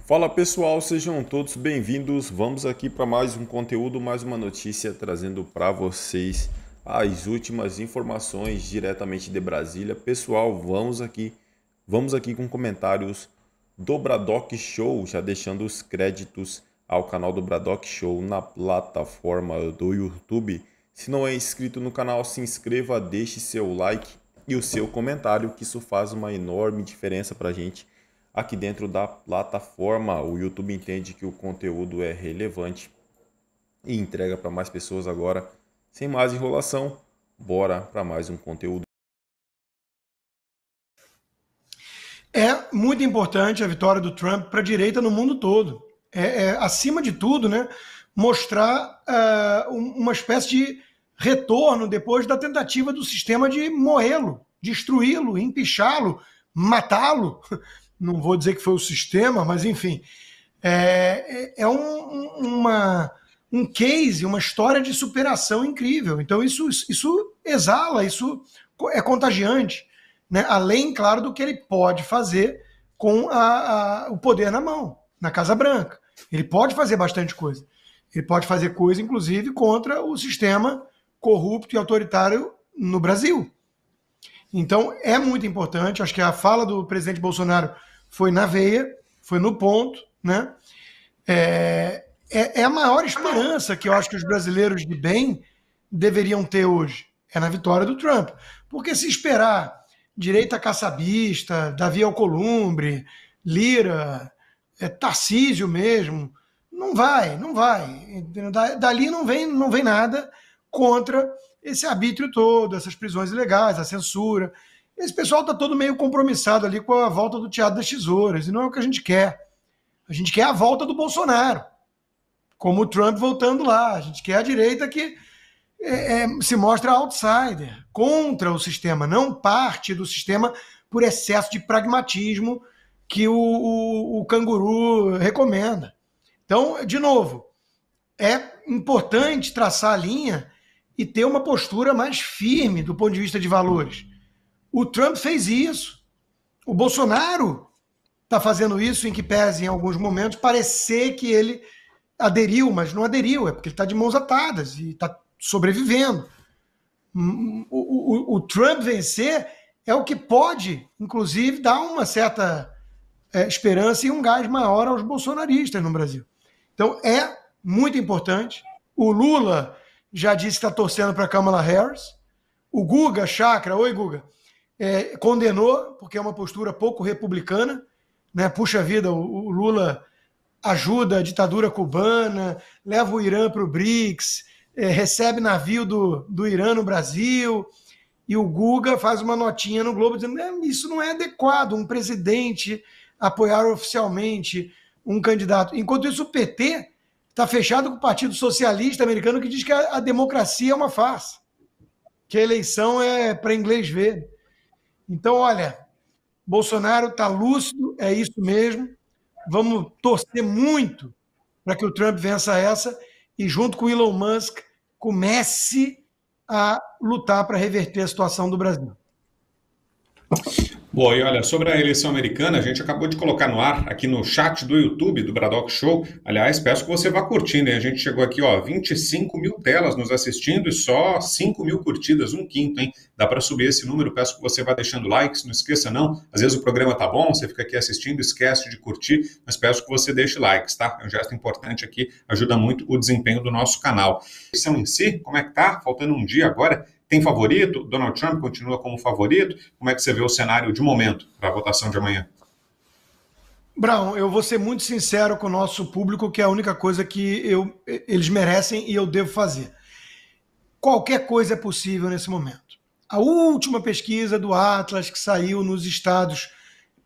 Fala pessoal, sejam todos bem-vindos. Vamos aqui para mais um conteúdo, mais uma notícia trazendo para vocês as últimas informações diretamente de Brasília. Pessoal, vamos aqui com comentários do Braddock Show, já deixando os créditos ao canal do Braddock Show na plataforma do YouTube. Se não é inscrito no canal, se inscreva, deixe seu like e o seu comentário, que isso faz uma enorme diferença para a gente aqui dentro da plataforma. O YouTube entende que o conteúdo é relevante e entrega para mais pessoas agora. Sem mais enrolação, bora para mais um conteúdo. É muito importante a vitória do Trump para a direita no mundo todo. Acima de tudo, né, mostrar uma espécie de retorno depois da tentativa do sistema de moê-lo, destruí-lo, empichá-lo, matá-lo. Não vou dizer que foi o sistema, mas enfim. Um case, uma história de superação incrível. Então isso exala, isso é contagiante, né? Além, claro, do que ele pode fazer com o poder na mão, na Casa Branca. Ele pode fazer bastante coisa. Ele pode fazer coisa, inclusive, contra o sistema corrupto e autoritário no Brasil. Então, é muito importante. Acho que a fala do presidente Bolsonaro foi na veia, foi no ponto, né? É a maior esperança que eu acho que os brasileiros de bem deveriam ter hoje. É na vitória do Trump. Porque se esperar direita caçabista, Davi Alcolumbre, Lira, Tarcísio mesmo, não vai. Dali não vem nada contra esse arbítrio todo, essas prisões ilegais, a censura. Esse pessoal está todo meio compromissado ali com a volta do Teatro das Tesouras, e não é o que a gente quer. A gente quer a volta do Bolsonaro, como o Trump voltando lá. A gente quer a direita que se mostra outsider, contra o sistema, não parte do sistema por excesso de pragmatismo que o canguru recomenda. Então, de novo, é importante traçar a linha e ter uma postura mais firme do ponto de vista de valores. O Trump fez isso. O Bolsonaro está fazendo isso, em que pese, em alguns momentos, parecer que ele aderiu, mas não aderiu, é porque ele está de mãos atadas e está sobrevivendo. O Trump vencer é o que pode, inclusive, dar uma certa esperança e um gás maior aos bolsonaristas no Brasil. Então, é muito importante. O Lula já disse que está torcendo para a Kamala Harris. O Guga Chakra, oi Guga, condenou, porque é uma postura pouco republicana, né? Puxa vida, o Lula ajuda a ditadura cubana, leva o Irã para o BRICS, recebe navio do Irã no Brasil, e o Guga faz uma notinha no Globo dizendo que isso não é adequado, um presidente apoiar oficialmente um candidato. Enquanto isso, o PT está fechado com o Partido Socialista Americano, que diz que a democracia é uma farsa, que a eleição é para inglês ver. Então, olha, Bolsonaro está lúcido, é isso mesmo. Vamos torcer muito para que o Trump vença essa e, junto com o Elon Musk, comece a lutar para reverter a situação do Brasil. Bom, e olha, sobre a eleição americana, a gente acabou de colocar no ar, aqui no chat do YouTube, do Braddock Show. Aliás, peço que você vá curtindo, hein? A gente chegou aqui, 25 mil telas nos assistindo e só 5 mil curtidas, um quinto, hein? Dá para subir esse número, peço que você vá deixando likes, não esqueça não. Às vezes o programa tá bom, você fica aqui assistindo, esquece de curtir, mas peço que você deixe likes, tá? É um gesto importante aqui, ajuda muito o desempenho do nosso canal. A eleição em si, como é que tá? Faltando um dia agora. Tem favorito? Donald Trump continua como favorito? Como é que você vê o cenário de momento para a votação de amanhã? Brown, eu vou ser muito sincero com o nosso público, que é a única coisa que eles merecem e eu devo fazer. Qualquer coisa é possível nesse momento. A última pesquisa do Atlas, que saiu nos estados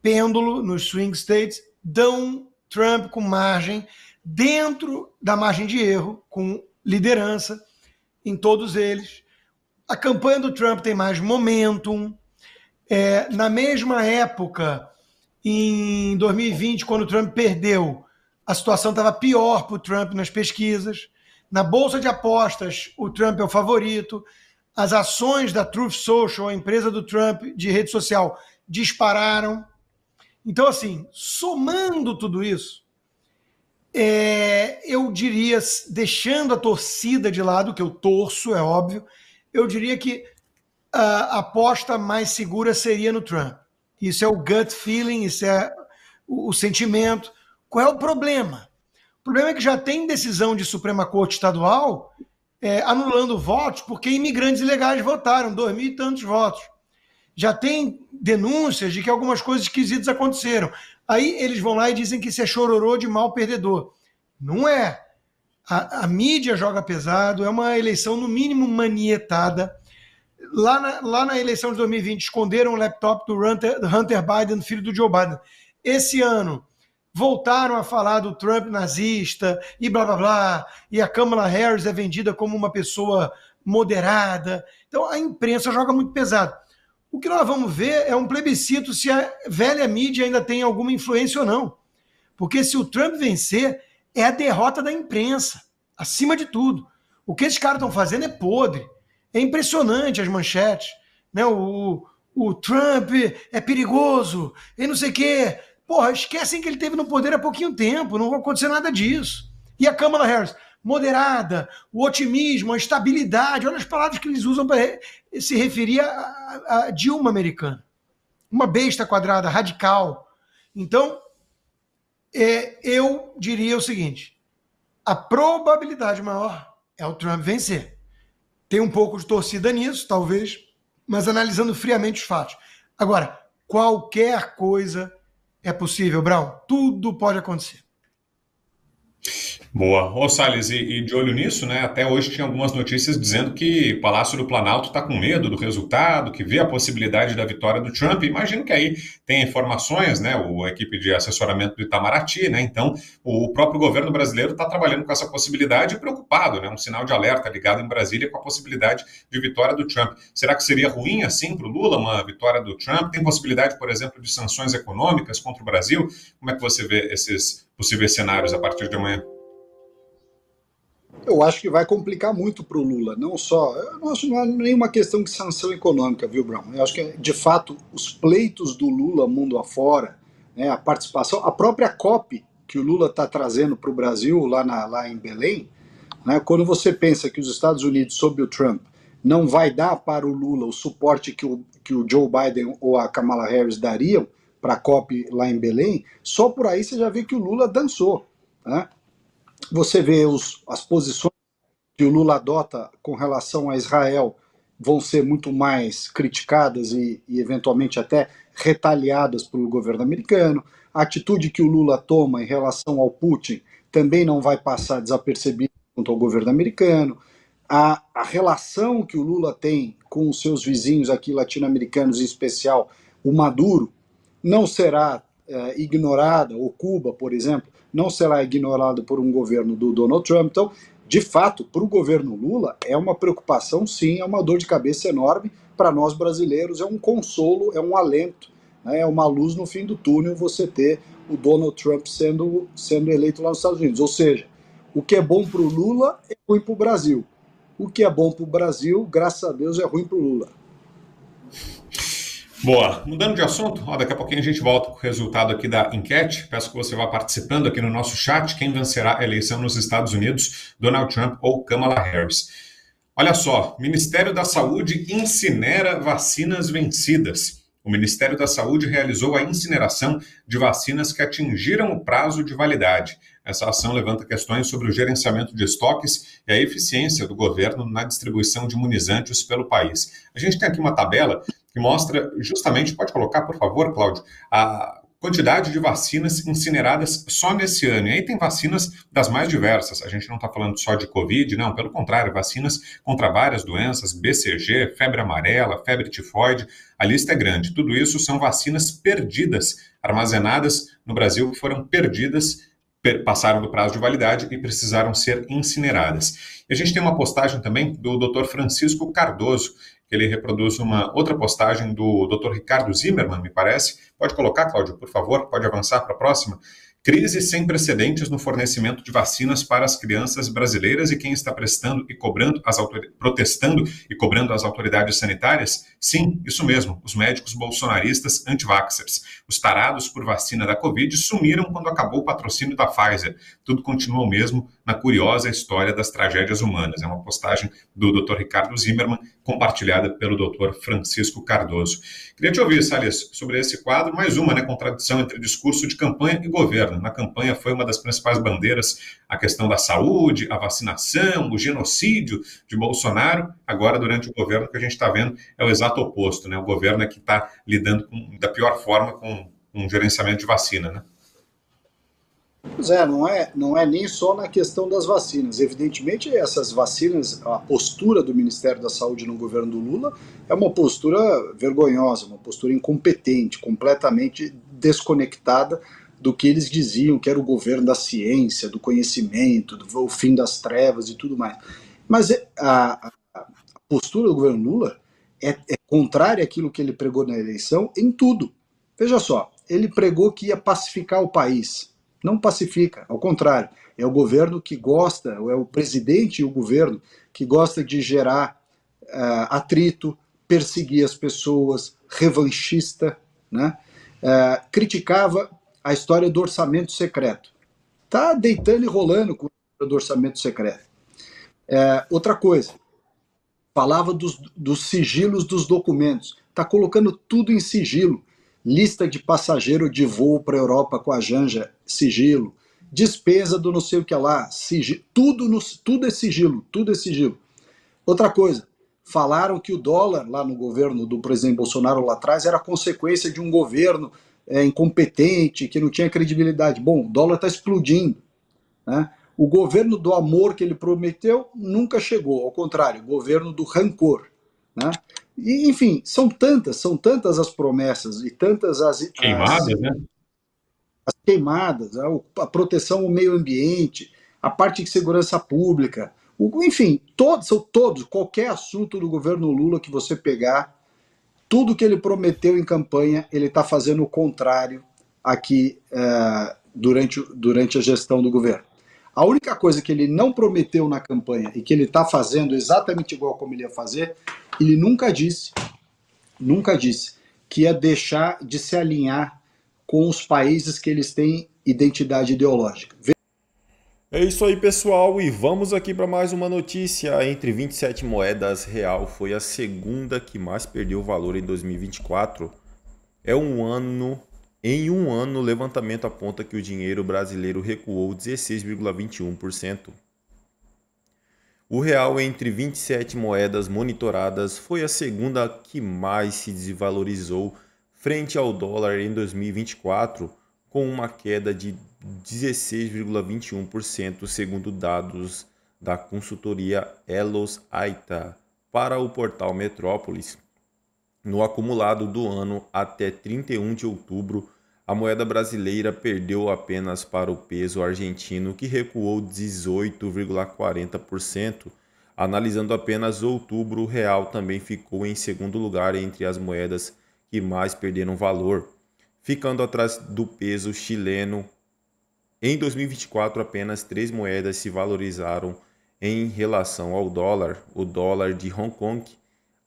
pêndulo, nos swing states, dão Trump com margem, dentro da margem de erro, com liderança em todos eles. A campanha do Trump tem mais momentum. Na mesma época, em 2020, quando o Trump perdeu, a situação estava pior para o Trump nas pesquisas. Na bolsa de apostas, o Trump é o favorito. As ações da Truth Social, a empresa do Trump de rede social, dispararam. Então, assim, somando tudo isso, Eu diria, deixando a torcida de lado, que eu torço, é óbvio, eu diria que a aposta mais segura seria no Trump. Isso é o gut feeling, isso é o sentimento. Qual é o problema? O problema é que já tem decisão de Suprema Corte Estadual anulando votos porque imigrantes ilegais votaram, 2.000 e tantos votos. Já tem denúncias de que algumas coisas esquisitas aconteceram. Aí eles vão lá e dizem que isso é chororô de mal perdedor. Não é. A mídia joga pesado, é uma eleição no mínimo manietada. Lá na eleição de 2020, esconderam o laptop do Hunter Biden, filho do Joe Biden. Esse ano, voltaram a falar do Trump nazista e blá, blá, blá, e a Kamala Harris é vendida como uma pessoa moderada. Então, a imprensa joga muito pesado. O que nós vamos ver é um plebiscito se a velha mídia ainda tem alguma influência ou não. Porque se o Trump vencer, é a derrota da imprensa, acima de tudo. O que esses caras estão fazendo é podre. É impressionante as manchetes. Né? O Trump é perigoso, e não sei o quê. Porra, esquecem que ele teve no poder há pouquinho tempo, não vai acontecer nada disso. E a Kamala Harris, moderada, o otimismo, a estabilidade, olha as palavras que eles usam para se referir a Dilma americana. Uma besta quadrada, radical. Então, eu diria o seguinte, a probabilidade maior é o Trump vencer. Tem um pouco de torcida nisso, talvez, mas analisando friamente os fatos. Agora, qualquer coisa é possível, Brown. Tudo pode acontecer. Boa. Ô Salles, e de olho nisso, né? Até hoje tinha algumas notícias dizendo que o Palácio do Planalto está com medo do resultado, que vê a possibilidade da vitória do Trump. Imagino que aí tem informações, né? A equipe de assessoramento do Itamaraty, né? Então, o próprio governo brasileiro está trabalhando com essa possibilidade e preocupado, né? Um sinal de alerta ligado em Brasília com a possibilidade de vitória do Trump. Será que seria ruim, assim, para o Lula, uma vitória do Trump? Tem possibilidade, por exemplo, de sanções econômicas contra o Brasil? Como é que você vê esses possíveis cenários a partir de amanhã? Eu acho que vai complicar muito para o Lula, não só. Eu não acho que não é nenhuma questão de sanção econômica, viu, Brown? Eu acho que, de fato, os pleitos do Lula mundo afora, né, a participação, a própria COP que o Lula está trazendo para o Brasil, lá em Belém, né, quando você pensa que os Estados Unidos, sob o Trump, não vai dar para o Lula o suporte que o Joe Biden ou a Kamala Harris dariam para a COP lá em Belém, só por aí você já vê que o Lula dançou, né? Você vê as posições que o Lula adota com relação a Israel vão ser muito mais criticadas e eventualmente até retaliadas pelo governo americano. A atitude que o Lula toma em relação ao Putin também não vai passar desapercebida junto ao governo americano. A relação que o Lula tem com os seus vizinhos aqui latino-americanos, em especial o Maduro, não será ignorada, ou Cuba, por exemplo, não será ignorado por um governo do Donald Trump. Então, de fato, para o governo Lula, é uma preocupação, sim, é uma dor de cabeça enorme. Para nós brasileiros, é um consolo, é um alento, né, é uma luz no fim do túnel você ter o Donald Trump sendo eleito lá nos Estados Unidos. Ou seja, o que é bom para o Lula é ruim para o Brasil. O que é bom para o Brasil, graças a Deus, é ruim para o Lula. Boa. Mudando de assunto, daqui a pouquinho a gente volta com o resultado aqui da enquete. Peço que você vá participando aqui no nosso chat. Quem vencerá a eleição nos Estados Unidos, Donald Trump ou Kamala Harris? Olha só, Ministério da Saúde incinera vacinas vencidas. O Ministério da Saúde realizou a incineração de vacinas que atingiram o prazo de validade. Essa ação levanta questões sobre o gerenciamento de estoques e a eficiência do governo na distribuição de imunizantes pelo país. A gente tem aqui uma tabela que mostra justamente, pode colocar, por favor, Cláudio, a quantidade de vacinas incineradas só nesse ano. E aí tem vacinas das mais diversas. A gente não está falando só de Covid, não. Pelo contrário, vacinas contra várias doenças, BCG, febre amarela, febre tifoide. A lista é grande. Tudo isso são vacinas perdidas, armazenadas no Brasil, que foram perdidas, passaram do prazo de validade e precisaram ser incineradas. E a gente tem uma postagem também do Dr. Francisco Cardoso, que ele reproduz uma outra postagem do Dr. Ricardo Zimmermann, me parece. Pode colocar, Cláudio, por favor, pode avançar para a próxima. Crise sem precedentes no fornecimento de vacinas para as crianças brasileiras e quem está protestando e cobrando as autoridades sanitárias? Sim, isso mesmo, os médicos bolsonaristas anti-vaxxers. Os tarados por vacina da Covid sumiram quando acabou o patrocínio da Pfizer. Tudo continua o mesmo na curiosa história das tragédias humanas. É uma postagem do Dr. Ricardo Zimmermann, compartilhada pelo Dr. Francisco Cardoso. Queria te ouvir, Salles, sobre esse quadro, mais uma, né, contradição entre discurso de campanha e governo. Na campanha foi uma das principais bandeiras a questão da saúde, a vacinação, o genocídio de Bolsonaro. Agora, durante o governo, o que a gente está vendo é o exato oposto, né? O governo é que está lidando da pior forma com um gerenciamento de vacina, né? Pois é, não é nem só na questão das vacinas. Evidentemente, essas vacinas, a postura do Ministério da Saúde no governo do Lula é uma postura vergonhosa, uma postura incompetente, completamente desconectada do que eles diziam que era o governo da ciência, do conhecimento, o fim das trevas e tudo mais. Mas a postura do governo Lula é contrária àquilo que ele pregou na eleição em tudo. Veja só, ele pregou que ia pacificar o país. Não pacifica, ao contrário. É o governo que gosta, é o presidente e o governo que gosta de gerar atrito, perseguir as pessoas, revanchista, né? Criticava a história do orçamento secreto. Está deitando e rolando com a história do orçamento secreto. Outra coisa, falava dos sigilos dos documentos. Está colocando tudo em sigilo. Lista de passageiro de voo para a Europa com a Janja, sigilo. Despesa do não sei o que lá, sigilo. Tudo é sigilo, tudo é sigilo. Outra coisa, falaram que o dólar lá no governo do presidente Bolsonaro lá atrás era consequência de um governo incompetente, que não tinha credibilidade. Bom, o dólar está explodindo, né? O governo do amor que ele prometeu nunca chegou, ao contrário, o governo do rancor, né? E, enfim, são tantas as promessas e tantas as queimadas, né? As queimadas, a proteção ao meio ambiente, a parte de segurança pública, enfim, todos, qualquer assunto do governo Lula que você pegar, tudo que ele prometeu em campanha, ele está fazendo o contrário aqui durante a gestão do governo. A única coisa que ele não prometeu na campanha e que ele está fazendo exatamente igual como ele ia fazer, ele nunca disse que ia deixar de se alinhar com os países que eles têm identidade ideológica. É isso aí, pessoal, e vamos aqui para mais uma notícia. Entre 27 moedas, real foi a segunda que mais perdeu valor em 2024. Em um ano, o levantamento aponta que o dinheiro brasileiro recuou 16,21%. O real, entre 27 moedas monitoradas, foi a segunda que mais se desvalorizou frente ao dólar em 2024, com uma queda de 16,21%, segundo dados da consultoria Elos Aita para o portal Metrópolis. No acumulado do ano até 31 de outubro, a moeda brasileira perdeu apenas para o peso argentino, que recuou 18,40%. Analisando apenas outubro, o real também ficou em segundo lugar entre as moedas que mais perderam valor, ficando atrás do peso chileno. Em 2024, apenas 3 moedas se valorizaram em relação ao dólar: o dólar de Hong Kong,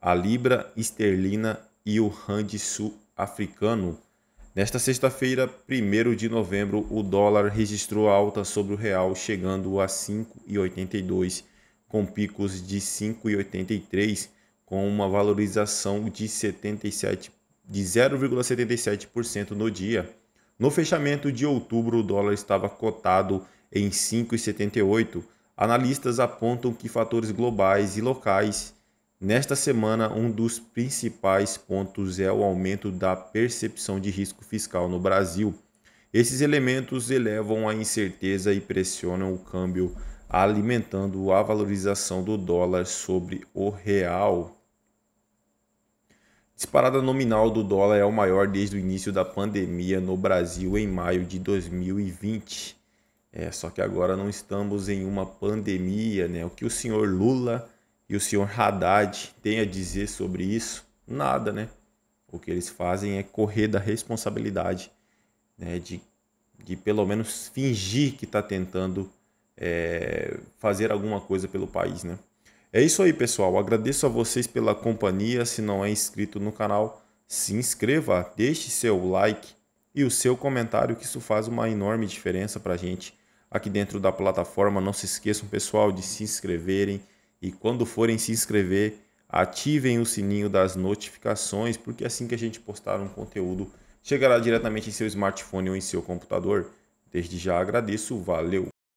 a libra esterlina e o rand sul-africano. Nesta sexta-feira, 1º de novembro, o dólar registrou alta sobre o real, chegando a 5,82, com picos de 5,83, com uma valorização de 0,77% no dia. No fechamento de outubro, o dólar estava cotado em 5,78. Analistas apontam que fatores globais e locais. Nesta semana, um dos principais pontos é o aumento da percepção de risco fiscal no Brasil. Esses elementos elevam a incerteza e pressionam o câmbio, alimentando a valorização do dólar sobre o real. Disparada nominal do dólar é o maior desde o início da pandemia no Brasil em maio de 2020. Só que agora não estamos em uma pandemia, né? O que o senhor Lula e o senhor Haddad têm a dizer sobre isso? Nada, né? O que eles fazem é correr da responsabilidade, né, de de pelo menos fingir que está tentando fazer alguma coisa pelo país, né? É isso aí, pessoal. Agradeço a vocês pela companhia. Se não é inscrito no canal, se inscreva, deixe seu like e o seu comentário, que isso faz uma enorme diferença para a gente aqui dentro da plataforma. Não se esqueçam, pessoal, de se inscreverem, e quando forem se inscrever, ativem o sininho das notificações, porque assim que a gente postar um conteúdo, chegará diretamente em seu smartphone ou em seu computador. Desde já agradeço, valeu!